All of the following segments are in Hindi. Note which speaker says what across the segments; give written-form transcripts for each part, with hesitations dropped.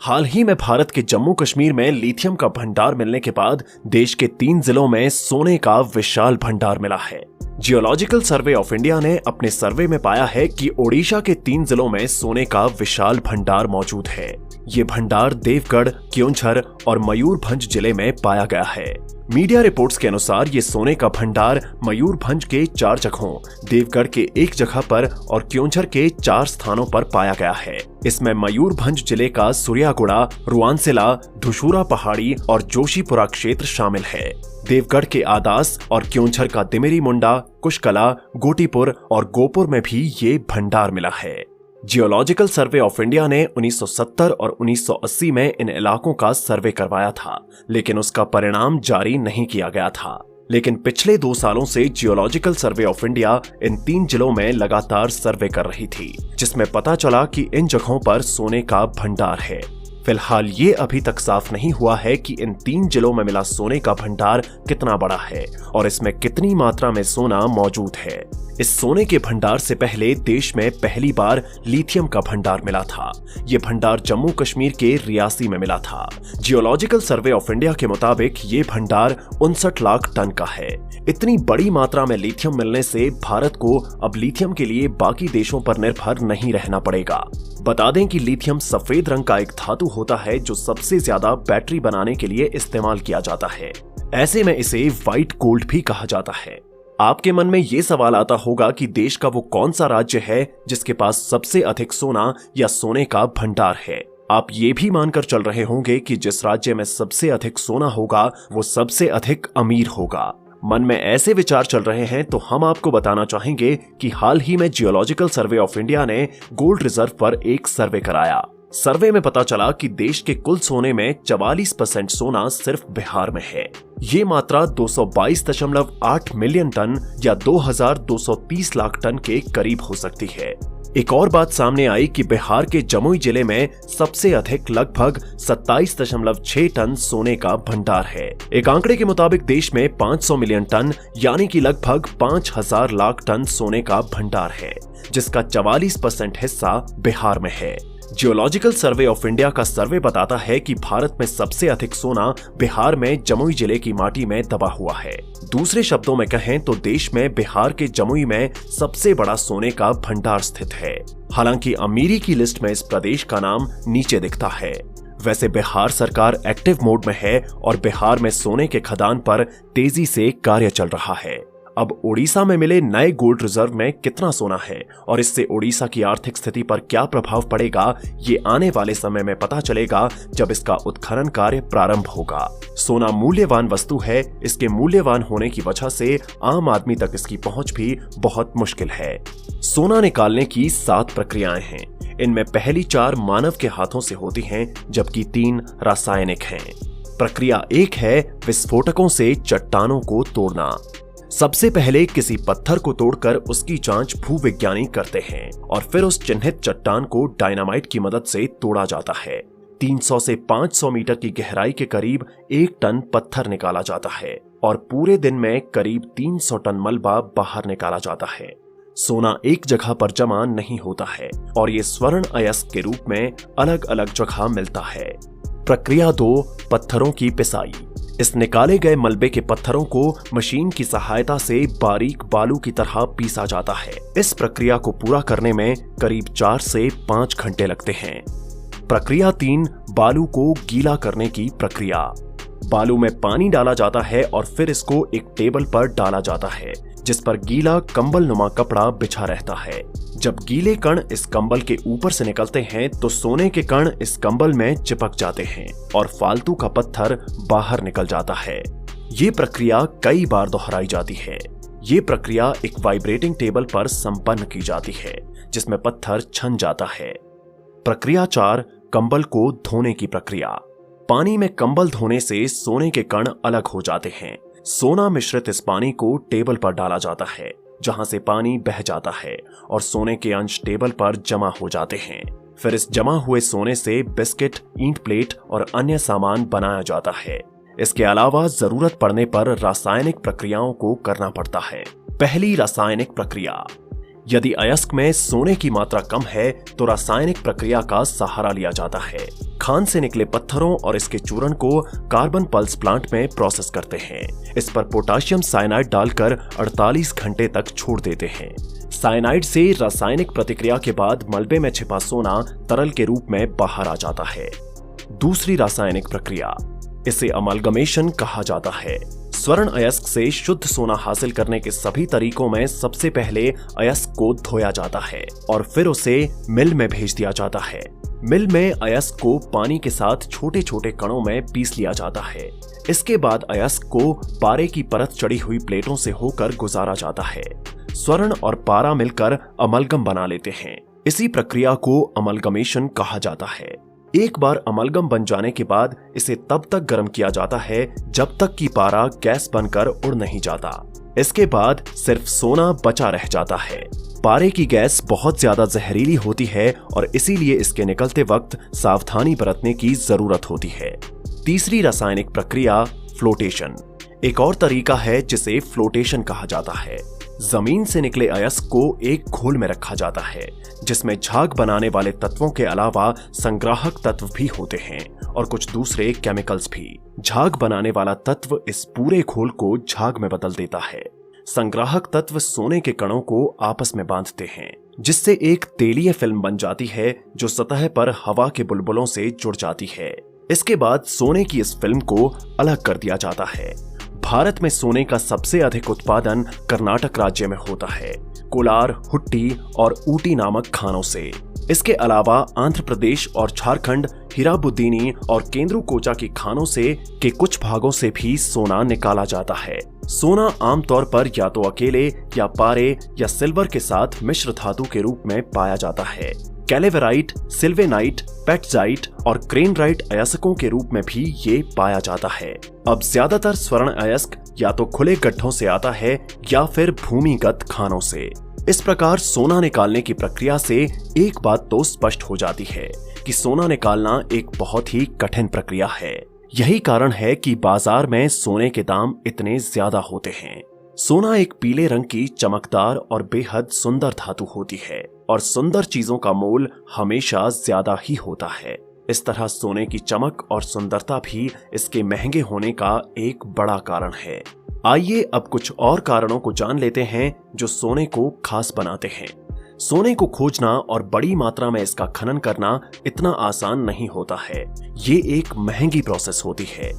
Speaker 1: हाल ही में भारत के जम्मू कश्मीर में लिथियम का भंडार मिलने के बाद देश के 3 जिलों में सोने का विशाल भंडार मिला है। जियोलॉजिकल सर्वे ऑफ इंडिया ने अपने सर्वे में पाया है कि ओडिशा के 3 जिलों में सोने का विशाल भंडार मौजूद है। ये भंडार देवगढ़, क्योंझर और मयूरभंज जिले में पाया गया है। मीडिया रिपोर्ट्स के अनुसार ये सोने का भंडार मयूरभंज के 4 जगहों, देवगढ़ के 1 जगह पर और क्योंझर के 4 स्थानों पर पाया गया है। इसमें मयूरभंज जिले का सूर्यागुड़ा, रुआनसिला, धुशूरा पहाड़ी और जोशीपुरा क्षेत्र शामिल है। देवगढ़ के आदास और क्योंझर का दिमिरी मुंडा, कुशकला, गोटीपुर और गोपुर में भी ये भंडार मिला है। जियोलॉजिकल सर्वे ऑफ इंडिया ने 1970 और 1980 में इन इलाकों का सर्वे करवाया था, लेकिन उसका परिणाम जारी नहीं किया गया था। लेकिन पिछले 2 सालों से geological survey of India in 3 जिलों में लगातार सर्वे कर रही थी, जिसमें पता चला कि इन जगहों पर सोने का भंडार है। फिलहाल ये अभी तक साफ नहीं हुआ है कि इन 3 जिलों में मिला सोने का भंडार कितना बड़ा है और इसमें कितनी मात्रा में सोना मौजूद है। इस सोने के भंडार से पहले देश में पहली बार लिथियम का भंडार मिला था। ये भंडार जम्मू कश्मीर के रियासी में मिला था। जियोलॉजिकल सर्वे ऑफ इंडिया के मुताबिक ये भंडार 59 लाख टन का है। इतनी बड़ी मात्रा में लिथियम मिलने से भारत को अब लिथियम के लिए बाकी देशों पर निर्भर नहीं रहना पड़ेगा। बता दें कि लिथियम सफेद रंग का एक धातु होता है जो सबसे ज्यादा बैटरी बनाने के लिए इस्तेमाल किया जाता है। ऐसे में इसे व्हाइट गोल्ड भी कहा जाता है। आपके मन में ये सवाल आता होगा कि देश का वो कौन सा राज्य है जिसके पास सबसे अधिक सोना या सोने का भंडार है। आप ये भी मानकर चल रहे होंगे कि जिस राज्य में सबसे अधिक सोना होगा वो सबसे अधिक अमीर होगा। मन में ऐसे विचार चल रहे हैं तो हम आपको बताना चाहेंगे कि हाल ही में जियोलॉजिकल सर्वे ऑफ इंडिया ने गोल्ड रिजर्व पर एक सर्वे कराया। सर्वे में पता चला कि देश के कुल सोने में 44% सोना सिर्फ बिहार में है। ये मात्रा 222.8 मिलियन टन या 2230 लाख टन के करीब हो सकती है। एक और बात सामने आई कि बिहार के जमुई जिले में सबसे अधिक लगभग 27.6 टन सोने का भंडार है। एक आंकड़े के मुताबिक देश में 500 मिलियन टन यानी कि लगभग 5000 लाख टन सोने का भंडार है, जिसका 44% हिस्सा बिहार में है। जियोलॉजिकल सर्वे ऑफ इंडिया का सर्वे बताता है कि भारत में सबसे अधिक सोना बिहार में जमुई जिले की माटी में दबा हुआ है। दूसरे शब्दों में कहें तो देश में बिहार के जमुई में सबसे बड़ा सोने का भंडार स्थित है। हालांकि अमीरी की लिस्ट में इस प्रदेश का नाम नीचे दिखता है। वैसे बिहार सरकार एक्टिव मोड में है और बिहार में सोने के खदान पर तेजी से कार्य चल रहा है। अब ओडिशा में मिले नए गोल्ड रिजर्व में कितना सोना है और इससे ओडिशा की आर्थिक स्थिति पर क्या प्रभाव पड़ेगा, ये आने वाले समय में पता चलेगा जब इसका उत्खनन कार्य प्रारंभ होगा। सोना मूल्यवान वस्तु है। इसके मूल्यवान होने की वजह से आम आदमी तक इसकी पहुंच भी बहुत मुश्किल है। सोना निकालने की 7 प्रक्रियाएं हैं। इनमें पहली 4 मानव के हाथों से होती हैं, जबकि 3 रासायनिक हैं। प्रक्रिया 1 है विस्फोटकों से चट्टानों को तोड़ना। सबसे पहले किसी पत्थर को तोड़कर उसकी जांच भूविज्ञानी करते हैं और फिर उस चिन्हित चट्टान को डायनामाइट की मदद से तोड़ा जाता है। 300 से 500 मीटर की गहराई के करीब 1 टन पत्थर निकाला जाता है और पूरे दिन में करीब 300 टन मलबा बाहर निकाला जाता है। सोना एक जगह पर जमा नहीं होता है और ये स्वर्ण अयस्क के रूप में अलग अलग जगह मिलता है। प्रक्रिया 2, पत्थरों की पिसाई। इस निकाले गए मलबे के पत्थरों को मशीन की सहायता से बारीक बालू की तरह पीसा जाता है। इस प्रक्रिया को पूरा करने में करीब 4 से 5 घंटे लगते हैं। प्रक्रिया 3, बालू को गीला करने की प्रक्रिया। बालू में पानी डाला जाता है और फिर इसको एक टेबल पर डाला जाता है, जिस पर गीला कंबल नुमा कपड़ा बिछा रहता है। जब गीले कण इस कंबल के ऊपर से निकलते हैं तो सोने के कण इस कंबल में चिपक जाते हैं और फालतू का पत्थर बाहर निकल जाता है। ये प्रक्रिया कई बार दोहराई जाती है। ये प्रक्रिया एक वाइब्रेटिंग टेबल पर संपन्न की जाती है, जिसमें पत्थर छन जाता है। प्रक्रिया 4, कंबल को धोने की प्रक्रिया। पानी में कंबल धोने से सोने के कण अलग हो जाते हैं। सोना मिश्रित इस पानी को टेबल पर डाला जाता है, जहां से पानी बह जाता है और सोने के अंश टेबल पर जमा हो जाते हैं। फिर इस जमा हुए सोने से बिस्किट, ईंट प्लेट और अन्य सामान बनाया जाता है। इसके अलावा जरूरत पड़ने पर रासायनिक प्रक्रियाओं को करना पड़ता है। पहली रासायनिक प्रक्रिया, यदि अयस्क में सोने की मात्रा कम है तो रासायनिक प्रक्रिया का सहारा लिया जाता है। खान से निकले पत्थरों और इसके चूर्ण को कार्बन पल्स प्लांट में प्रोसेस करते हैं। इस पर पोटाशियम साइनाइड डालकर 48 घंटे तक छोड़ देते हैं। साइनाइड से रासायनिक प्रतिक्रिया के बाद मलबे में छिपा सोना तरल के रूप में बाहर आ जाता है। दूसरी रासायनिक प्रक्रिया, इसे अमलगमेशन कहा जाता है। स्वर्ण अयस्क से शुद्ध सोना हासिल करने के सभी तरीकों में सबसे पहले अयस्क को धोया जाता है और फिर उसे मिल में भेज दिया जाता है। मिल में अयस्क को पानी के साथ छोटे छोटे कणों में पीस लिया जाता है। इसके बाद अयस्क को पारे की परत चढ़ी हुई प्लेटों से होकर गुजारा जाता है। स्वर्ण और पारा मिलकर अमलगम बना लेते हैं। इसी प्रक्रिया को अमलगमेशन कहा जाता है। एक बार अमलगम बन जाने के बाद इसे तब तक गर्म किया जाता है जब तक कि पारा गैस बनकर उड़ नहीं जाता। इसके बाद सिर्फ सोना बचा रह जाता है। पारे की गैस बहुत ज्यादा जहरीली होती है और इसीलिए इसके निकलते वक्त सावधानी बरतने की जरूरत होती है। तीसरी रासायनिक प्रक्रिया, फ्लोटेशन, एक और तरीका है जिसे फ्लोटेशन कहा जाता है। जमीन से निकले अयस्क को एक घोल में रखा जाता है जिसमें झाग बनाने वाले तत्वों के अलावा संग्राहक तत्व भी होते हैं और कुछ दूसरे केमिकल्स भी। झाग बनाने वाला तत्व इस पूरे घोल को झाग में बदल देता है। संग्राहक तत्व सोने के कणों को आपस में बांधते हैं जिससे एक तेलीय फिल्म बन जाती है जो सतह पर हवा के बुलबुलों से जुड़ जाती है। इसके बाद सोने की इस फिल्म को अलग कर दिया जाता है। भारत में सोने का सबसे अधिक उत्पादन कर्नाटक राज्य में होता है, कोलार, हुट्टी और ऊटी नामक खानों से। इसके अलावा आंध्र प्रदेश और झारखंड, हीराबुद्दीनी और केंद्रुकोचा की खानों से के कुछ भागों से भी सोना निकाला जाता है। सोना आमतौर पर या तो अकेले या पारे या सिल्वर के साथ मिश्र धातु के रूप में पाया जाता है। कैलेवेराइट, सिल्वेनाइट, पेट्जाइट और क्रेनराइट अयस्कों के रूप में भी ये पाया जाता है। अब ज्यादातर स्वर्ण अयस्क या तो खुले गड्ढों से आता है या फिर भूमिगत खानों से। इस प्रकार सोना निकालने की प्रक्रिया से एक बात तो स्पष्ट हो जाती है कि सोना निकालना एक बहुत ही कठिन प्रक्रिया है। यही कारण है कि बाजार में सोने के दाम इतने ज्यादा होते हैं। सोना एक पीले रंग की चमकदार और बेहद सुंदर धातु होती है और सुंदर चीजों का मोल हमेशा ज्यादा ही होता है। इस तरह सोने की चमक और सुंदरता भी इसके महंगे होने का एक बड़ा कारण है। आइए अब कुछ और कारणों को जान लेते हैं जो सोने को खास बनाते हैं। सोने को खोजना और बड़ी मात्रा में इसका खनन करना इतना आसान नहीं होता है। ये एक महंगी प्रोसेस होती है।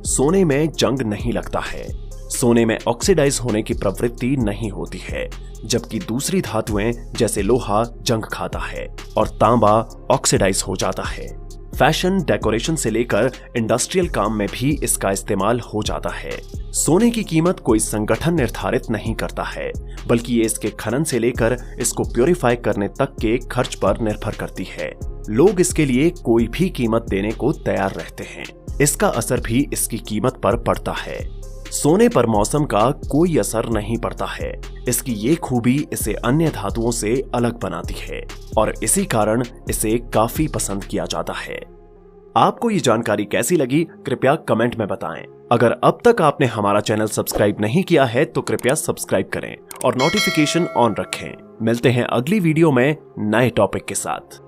Speaker 1: सोने में जंग नहीं लगता है। सोने में ऑक्सीडाइज होने की प्रवृत्ति नहीं होती है, जबकि दूसरी धातुएं जैसे लोहा जंग खाता है और तांबा ऑक्सीडाइज हो जाता है। फैशन, डेकोरेशन से लेकर इंडस्ट्रियल काम में भी इसका इस्तेमाल हो जाता है। सोने की कीमत कोई संगठन निर्धारित नहीं करता है, बल्कि ये इसके खनन से लेकर इसको प्यूरिफाई करने तक के खर्च पर निर्भर करती है। लोग इसके लिए कोई भी कीमत देने को तैयार रहते हैं। इसका असर भी इसकी कीमत पर पड़ता है। सोने पर मौसम का कोई असर नहीं पड़ता है। इसकी ये खूबी इसे अन्य धातुओं से अलग बनाती है और इसी कारण इसे काफी पसंद किया जाता है। आपको ये जानकारी कैसी लगी कृपया कमेंट में बताएं। अगर अब तक आपने हमारा चैनल सब्सक्राइब नहीं किया है तो कृपया सब्सक्राइब करें और नोटिफिकेशन ऑन रखें। मिलते हैं अगली वीडियो में नए टॉपिक के साथ।